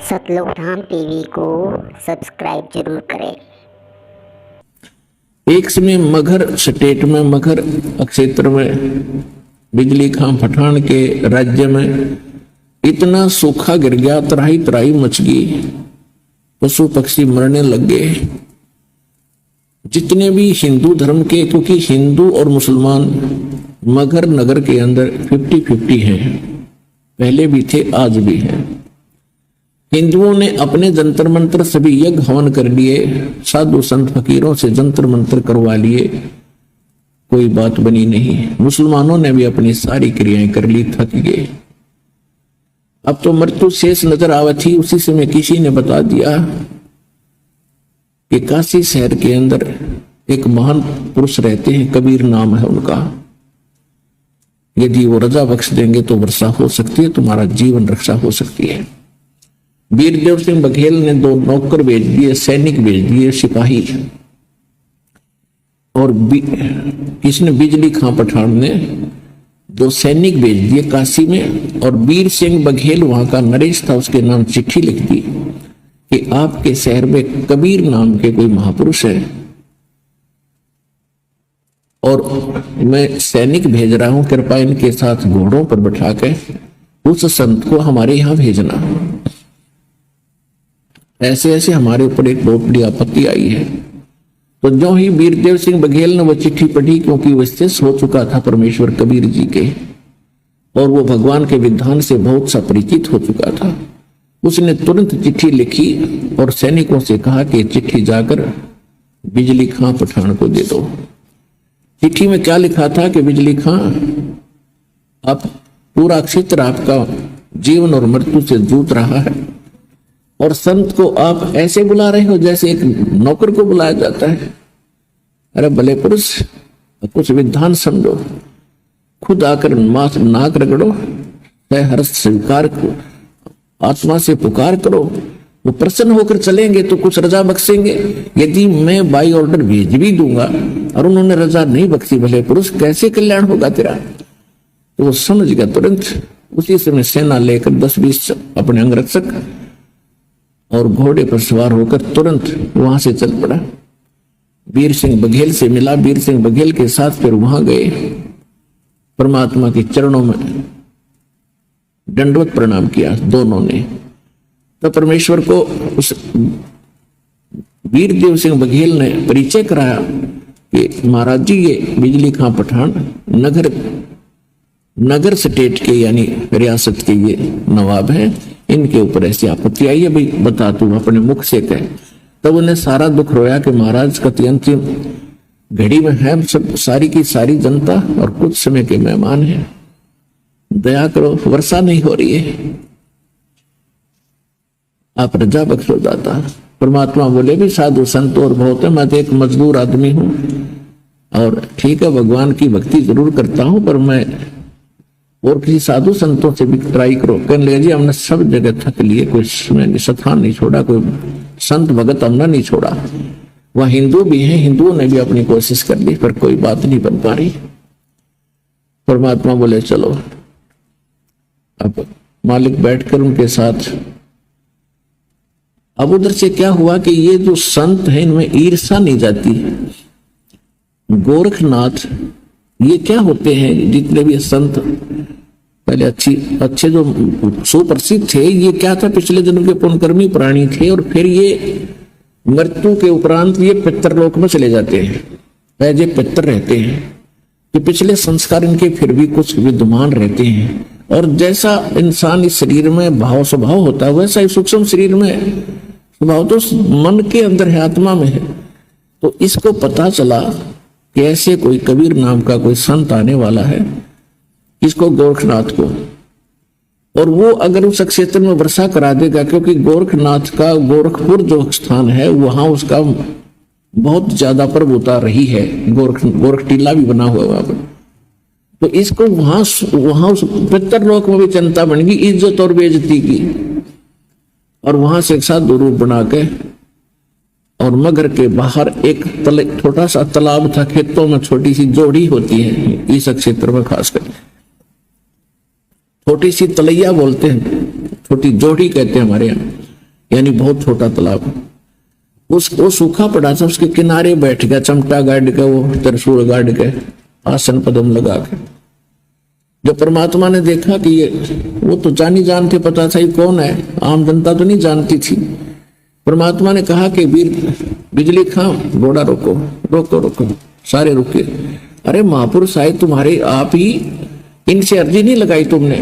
सतलोक धाम TV को subscribe जरूर करें। एक समय मगहर स्टेट में, मगहर क्षेत्र में, बिजली खां पठान के राज्य में इतना सूखा गिर गया, तराई तराई मच गई, पशु पक्षी मरने लग गए। जितने भी हिंदू धर्म के, क्योंकि हिंदू और मुसलमान मगहर नगर के अंदर 50-50 हैं, पहले भी थे आज भी हैं। हिंदुओं ने अपने जंतर मंत्र सभी यज्ञ हवन कर लिए, साधु संत फकीरों से जंतर मंत्र करवा लिए, कोई बात बनी नहीं। मुसलमानों ने भी अपनी सारी क्रियाएं कर ली, थक गए। अब तो मृत्यु शेष नजर आवत थी। उसी समय किसी ने बता दिया कि काशी शहर के अंदर एक महान पुरुष रहते हैं, कबीर नाम है उनका, यदि वो रजा बख्श देंगे तो वर्षा हो सकती है, तुम्हारा जीवन रक्षा हो सकती है। वीरदेव सिंह बघेल ने 2 नौकर भेज दिए, सैनिक भेज दिए, सिपाही, और किसने, बिजली खां पठान ने 2 सैनिक भेज दिए काशी में। और वीर सिंह बघेल वहां का नरेश था, उसके नाम चिट्ठी लिख दी कि आपके शहर में कबीर नाम के कोई महापुरुष है और मैं सैनिक भेज रहा हूं, कृपया इनके साथ घोड़ों पर बैठा के उस संत को हमारे यहां भेजना। ऐसे ऐसे हमारे ऊपर एक बहुत बड़ी आपत्ति आई है। तो जो ही वीरदेव सिंह बघेल ने वो चिट्ठी पढ़ी, क्योंकि वो स्थित हो चुका था परमेश्वर कबीर जी के, और वो भगवान के विधान से बहुत सा परिचित हो चुका था, उसने तुरंत चिट्ठी लिखी और सैनिकों से कहा कि चिट्ठी जाकर बिजली खां पठान को दे दो। चिट्ठी में क्या लिखा था कि बिजली खां, आप पूरा क्षेत्र आपका जीवन और मृत्यु से जूझ रहा है, और संत को आप ऐसे बुला रहे हो जैसे एक नौकर को बुलाया जाता है। अरे भले पुरुष, कुछ विधान समझो, खुद आकर नाक रगड़ो, हर्ष स्वीकार करो, आत्मा से पुकार करो, वो प्रसन्न होकर चलेंगे तो कुछ रजा बख्शेंगे। यदि मैं बाई ऑर्डर भेज भी दूंगा और उन्होंने रजा नहीं बख्शी, भले पुरुष, कैसे कल्याण होगा तेरा। तो वो समझ गया तुरंत। उसी समय सेना लेकर 10-20 अपने अंगरक्षक और घोड़े पर सवार होकर तुरंत वहां से चल पड़ा। वीर सिंह बघेल से मिला, वीर सिंह बघेल के साथ फिर वहां गए, परमात्मा के चरणों में दंडवत प्रणाम किया दोनों ने। तो परमेश्वर को उस वीरदेव सिंह बघेल ने परिचय कराया कि महाराज जी, ये बिजली खां पठान नगर स्टेट के यानी रियासत के ये नवाब हैं, इनके ऊपर ऐसी आपत्ति आई है, भाई बता तू अपने मुख से कह। तब उन्हें सारा दुख रोया कि महाराज कति अंतिम घड़ी में है, सब सारी की सारी जनता और कुछ समय के मेहमान हैं, दया करो, वर्षा नहीं हो रही है, आप रजा बख्शो दाता। परमात्मा बोले भी साधु संत और बहुत है, मैं तो एक मजदूर आदमी हूं, और ठीक है भगवान की भक्ति जरूर करता हूं, पर मैं और किसी साधु संतों से भी ट्राई करो। कहने लगे जी हमने सब जगह थक लिए, कोई स्थान नहीं छोड़ा, कोई संत भगत हमने नहीं छोड़ा। वह हिंदू भी हैं, हिंदुओं ने भी अपनी कोशिश कर ली, पर कोई बात नहीं बन पा रही। परमात्मा बोले चलो। अब मालिक बैठकर उनके साथ, अब उधर से क्या हुआ कि ये जो संत है इनमें ईर्षा नहीं जाती। गोरखनाथ ये क्या होते हैं, जितने भी संत पहले अच्छे जो सुप्रसिद्ध थे, ये क्या था, पिछले जन्म के पुण्यकर्मी प्राणी थे, और फिर ये मृत्यु के उपरांत ये पितरलोक में चले जाते हैं, ये पितर रहते हैं कि पिछले संस्कार इनके फिर भी कुछ विद्यमान रहते हैं। और जैसा इंसान इस शरीर में भाव स्वभाव होता है, वैसा ही सूक्ष्म शरीर में स्वभाव तो मन के अंदर है, आत्मा में है। तो इसको पता चला कि ऐसे कोई कबीर नाम का कोई संत आने वाला है, इसको गोरखनाथ को, और वो अगर उस क्षेत्र में वर्षा करा देगा, क्योंकि गोरखनाथ का गोरखपुर जो स्थान है वहां उसका बहुत ज्यादा प्रभुता रही है, गोरख टीला भी बना हुआ वहां पर। तो इसको वहां उस पितरलोक में भी चिंता बन गई, इज्जत और बेइज्जती की, और वहां से एक साधु रूप बना के, और मगर के बाहर एक छोटा सा तालाब था, खेतों में छोटी सी जोड़ी होती है इस क्षेत्र में, खासकर छोटी सी तलैया बोलते हैं, छोटी जोड़ी कहते हैं हमारे यहाँ। यानी बहुत छोटा तालाब। वो सूखा पड़ा था, उसके किनारे बैठ गया, चमटा गाड़ के, वो त्रिशूल गाड़ के, आसन पदम लगा के। जब परमात्मा ने देखा कि ये, वो तो जानी जानते, पता था ये कौन है, आम जनता तो नहीं जानती थी। परमात्मा ने कहा कि वीर बिजली खां, घोड़ा रोको रोको रोको। सारे रुके। अरे महापुरुष आए तुम्हारे, आप ही, इनसे अर्जी नहीं लगाई तुमने?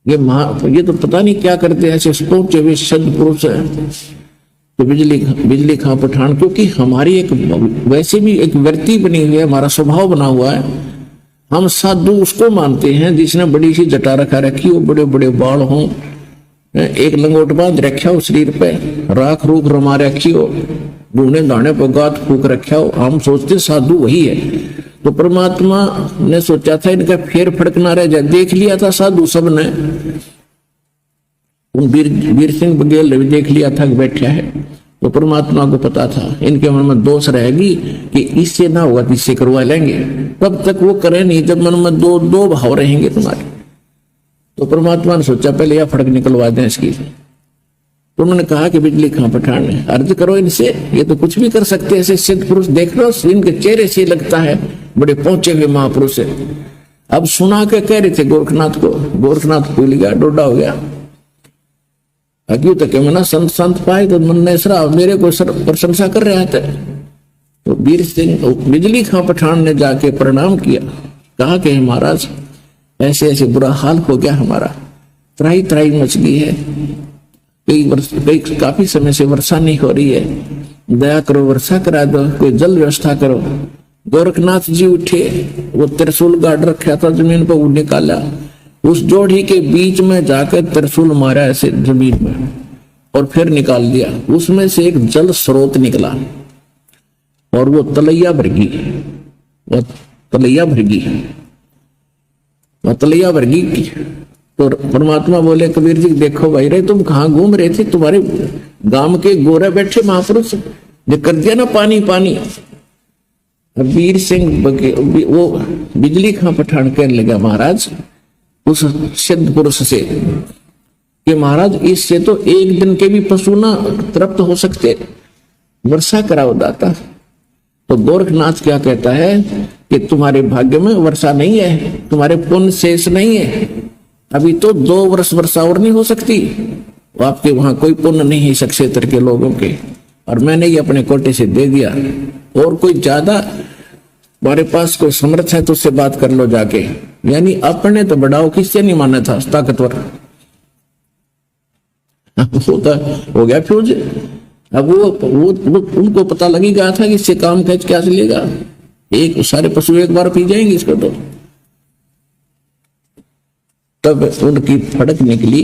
ये तो पता नहीं क्या करते हैं, ऐसे पहुंचे हुए सदपुरुष है। तो बिजली खां पठान, क्योंकि हमारी एक वैसे भी एक वृत्ति बनी हुई है, हमारा स्वभाव बना हुआ है, हम साधु उसको मानते हैं जिसने बड़ी सी जटा रखा रखी हो, बड़े बड़े बाल हों, एक लंगोट बांध रखा हो शरीर पे, राख रूख रमा रखी हो, ढूंढे दाने पर गात फूक रखा हो, हम सोचते साधु वही है। तो परमात्मा ने सोचा था इनका फेर फड़कना रह जाए, देख लिया था साधु सब ने, वीर सिंह बघेल ने भी देख लिया था कि बैठा है। तो परमात्मा को पता था इनके मन में दोष रहेगी कि इससे ना होगा तो इससे करवा लेंगे, तब तक वो करे नहीं जब मन में दो भाव रहेंगे तुम्हारे। तो परमात्मा ने सोचा पहले यह फड़क निकलवा दें इसकी। तो उन्होंने कहा कि बिजली खां पठान ने, अर्ज करो इनसे, ये तो कुछ भी कर सकते हैं, ऐसे सिद्ध पुरुष देख लो, इनके चेहरे से लगता है बड़े पहुंचे हुए महापुरुष है। अब सुना के कह रहे थे गोरखनाथ को, गोरखनाथ भूल गया, डोडा हो गया। अग्यू तक मना संत संत पाए तो मन ने सरा मेरे को प्रशंसा कर रहे थे। तो वीर सिंह बिजली खां पठान ने जाके प्रणाम किया, कहा कि महाराज ऐसे ऐसे बुरा हाल हो गया हमारा, त्राही त्राही मच गई है, काफी समय से वर्षा नहीं हो रही है, दया करो वर्षा करा दो, कोई जल व्यवस्था करो। गोरखनाथ जी उठे, वो त्रिशूल गाड़ रखा था जमीन पर, वो निकाला, उस जोड़ी के बीच में जाकर त्रिशूल मारा ऐसे जमीन में और फिर निकाल दिया। उसमें से एक जल स्रोत निकला और वो तलैया भरगी, वो तलैया भरगी, वो तलैया भरगी। तो परमात्मा बोले कबीर जी देखो भाई रे, तुम कहाँ घूम रहे थे, तुम्हारे गांव के गोरे बैठे महापुरुष जो कर दिया ना पानी पानी। वीर सिंह वो बिजली खां पठान कहने लगा महाराज उस सिद्ध पुरुष से कि महाराज इससे तो एक दिन के भी पशु ना तृप्त हो सकते, वर्षा कराओ दाता। तो गोरखनाथ क्या कहता है कि तुम्हारे भाग्य में वर्षा नहीं है, तुम्हारे पुण्य शेष नहीं है, अभी तो 2 वर्ष वर्षा और नहीं हो सकती, आपके वहां कोई पुण्य नहीं है इस क्षेत्र के लोगों के, और मैंने ये अपने कोटे से दे दिया। और कोई ज्यादा तुम्हारे पास कोई समर्थ है तो उससे बात कर लो जाके, यानी अपने तो बढ़ाओ, किससे नहीं माना था ताकतवर, हो गया फ्यूज। अब वो उनको पता लगी गया था कि इससे काम काज क्या चलेगा, एक सारे पशु एक बार पी जाएंगे इसको। तो तब उनकी फड़क निकली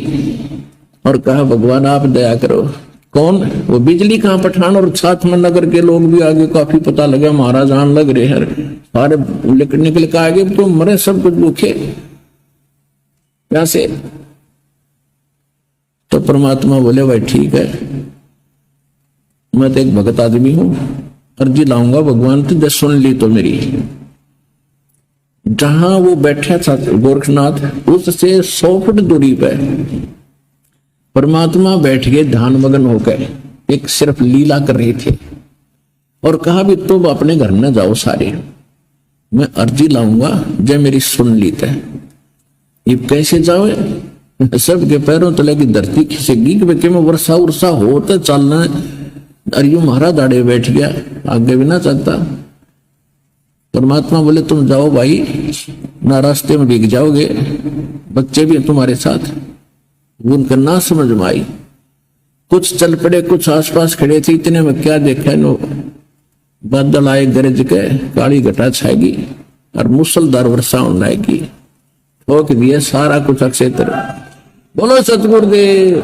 और कहा भगवान आप दया करो। कौन? वो बिजली खां पठान और साथ में नगर के लोग भी आगे काफी पता लगा महाराज आन लग रहे हैं, सारे निकल के आगे तो मरे सब कुछ भूखे प्यासे। तो परमात्मा बोले भाई ठीक है, मैं तो एक भगत आदमी हूं, अर्जी लाऊंगा भगवान तो जब सुन ली तो मेरी। जहां वो बैठा था गोरखनाथ उससे 100 फुट दूरी पे परमात्मा बैठ गए ध्यान मगन होकर, एक सिर्फ लीला कर रहे थे और कहा भी तुम अपने घर में जाओ सारे, मैं अर्जी लाऊंगा जब मेरी सुन ली तय। ये कैसे जाओ? सबके पैरों तले की धरती खिसेगी कि में वर्षा उर्षा हो तो चलना। अरियो महाराज दाड़े बैठ गया, आगे भी ना चलता। परमात्मा बोले तुम जाओ भाई, ना रास्ते में भीग जाओगे, बच्चे भी तुम्हारे साथ। उनका ना समझ में आई, कुछ चल पड़े, कुछ आसपास खड़े थे, इतने में क्या देखा नो बादल आए गरज के, काली घटा छाएगी और मूसलधार वर्षा होने आएगी, ठोक दिया सारा कुछ अक्षेत्र। बोलो सतगुरुदेव।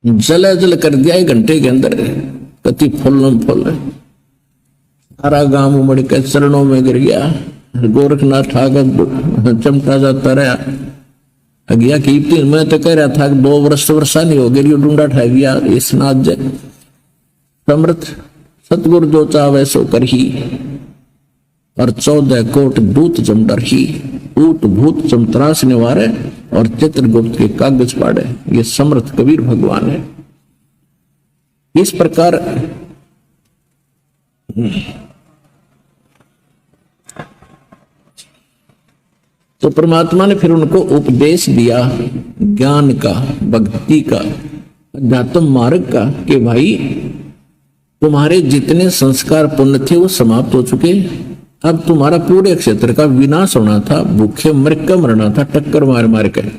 जल जल कर दिया 1 घंटे के अंदर, कति फुल सारा गांव उमड़ के चरणों में गिर गया। गोरखनाथ ठाकर चमटा जाता रहा अगिया कीर्ति। मैं तो कह रहा था कि 2 वर्ष वर्षा नहीं हो गई, डूंडा ठा गया इस नाथ जय समर्थ सतगुरु जो चाहे सो कर ही। और 14 कोट दूत जम डर ही, ऊट भूत जम त्रास निवारे और चित्रगुप्त के कागज पाड़े। ये समर्थ कबीर भगवान है। इस प्रकार तो परमात्मा ने फिर उनको उपदेश दिया ज्ञान का, भक्ति का, अध्यात्म मार्ग का, कि भाई तुम्हारे जितने संस्कार पुण्य थे वो समाप्त हो चुके। अब तुम्हारा पूरे क्षेत्र का विनाश होना था, भूखे मर मरना था, टक्कर मार मार कर।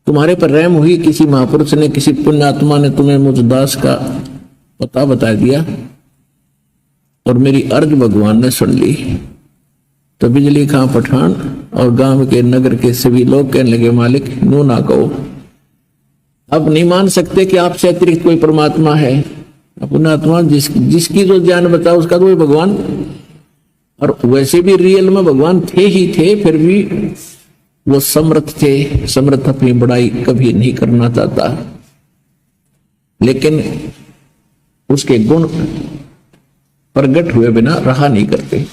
तुम्हारे पर रहम हुई, किसी महापुरुष ने, किसी पुण्यात्मा ने तुम्हें मुझ दास का पता बता दिया और मेरी अर्ज भगवान ने सुन ली। तो बिजली खां पठान और गांव के नगर के सभी लोग कहने लगे, मालिक नो ना कहो, अब नहीं मान सकते कि आपसे अतिरिक्त कोई परमात्मा है। अपना आत्मा जिसकी जो ज्ञान बताओ उसका तो भगवान, और वैसे भी रियल में भगवान थे ही थे, फिर भी वो समर्थ थे। समर्थ अपनी बड़ाई कभी नहीं करना चाहता, लेकिन उसके गुण प्रकट हुए बिना रहा नहीं करते।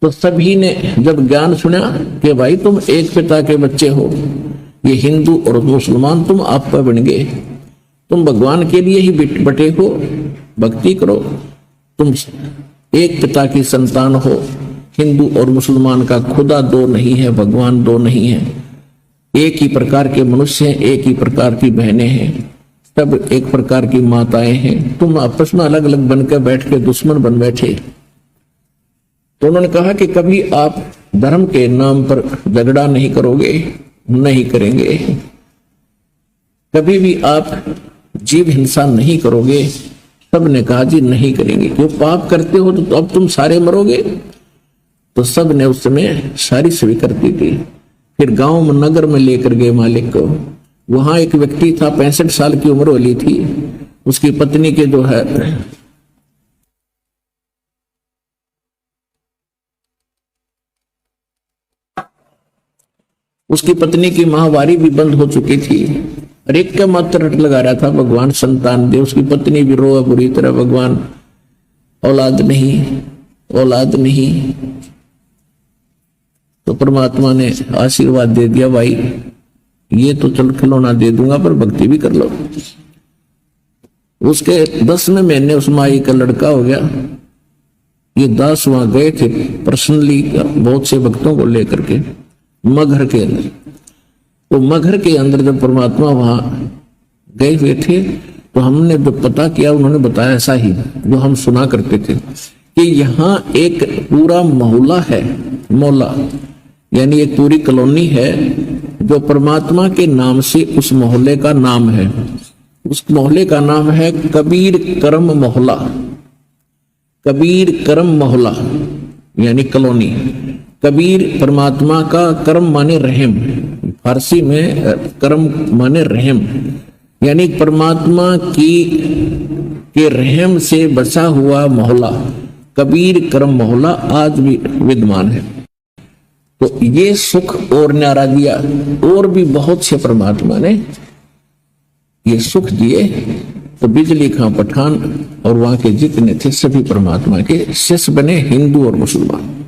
तो सभी ने जब ज्ञान सुना कि भाई तुम एक पिता के बच्चे हो, ये हिंदू और मुसलमान तुम आपका बन गए, तुम भगवान के लिए ही बटे हो, भक्ति करो, तुम एक पिता की संतान हो। हिंदू और मुसलमान का खुदा दो नहीं है, भगवान दो नहीं है, एक ही प्रकार के मनुष्य हैं, एक ही प्रकार की बहनें हैं, सब एक प्रकार की माताएं हैं। तुम आपस में अलग अलग बनकर बैठ के दुश्मन बन बैठे। तो उन्होंने कहा कि कभी आप धर्म के नाम पर झगड़ा नहीं करोगे, नहीं करेंगे, कभी भी आप जीव हिंसा नहीं करोगे। सब ने कहा जी नहीं करेंगे, क्यों पाप करते हो तो अब तुम सारे मरोगे। तो सब ने उस समय सारी स्वीकृति दी। फिर गांव में नगर में लेकर गए मालिक को। वहां एक व्यक्ति था, 65 साल की उम्र वाली थी, उसकी पत्नी के जो है उसकी पत्नी की माहवारी भी बंद हो चुकी थी। और एक का मात्र रट लगा रहा था, भगवान संतान दे। उसकी पत्नी भी रोआ बुरी तरह, भगवान औलाद नहीं, औलाद नहीं। तो परमात्मा ने आशीर्वाद दे दिया, भाई ये तो चल खिलौना दे दूंगा पर भक्ति भी कर लो। उसके 10वें महीने उस माई का लड़का हो गया। ये दास वहां गए थे पर्सनली बहुत से भक्तों को लेकर के मगहर के अंदर। तो मगहर के अंदर जब परमात्मा वहां गए हुए थे तो हमने जो पता किया उन्होंने बताया ऐसा ही जो हम सुना करते थे कि यहाँ एक पूरा मोहल्ला है, मोहल्ला यानी एक पूरी कॉलोनी है जो परमात्मा के नाम से उस मोहल्ले का नाम है। उस मोहल्ले का नाम है कबीर करम मोहल्ला। कबीर करम मोहल्ला यानी कॉलोनी। कबीर परमात्मा का, करम माने रहम, फारसी में करम माने रहम, यानी परमात्मा के रहम से बचा हुआ मोहल्ला कबीर करम मोहल्ला आज भी विद्यमान है। तो ये सुख और न्यारा दिया, और भी बहुत से परमात्मा ने ये सुख दिए। तो बिजली खां पठान और वहां के जितने थे सभी परमात्मा के शिष्य बने, हिंदू और मुसलमान।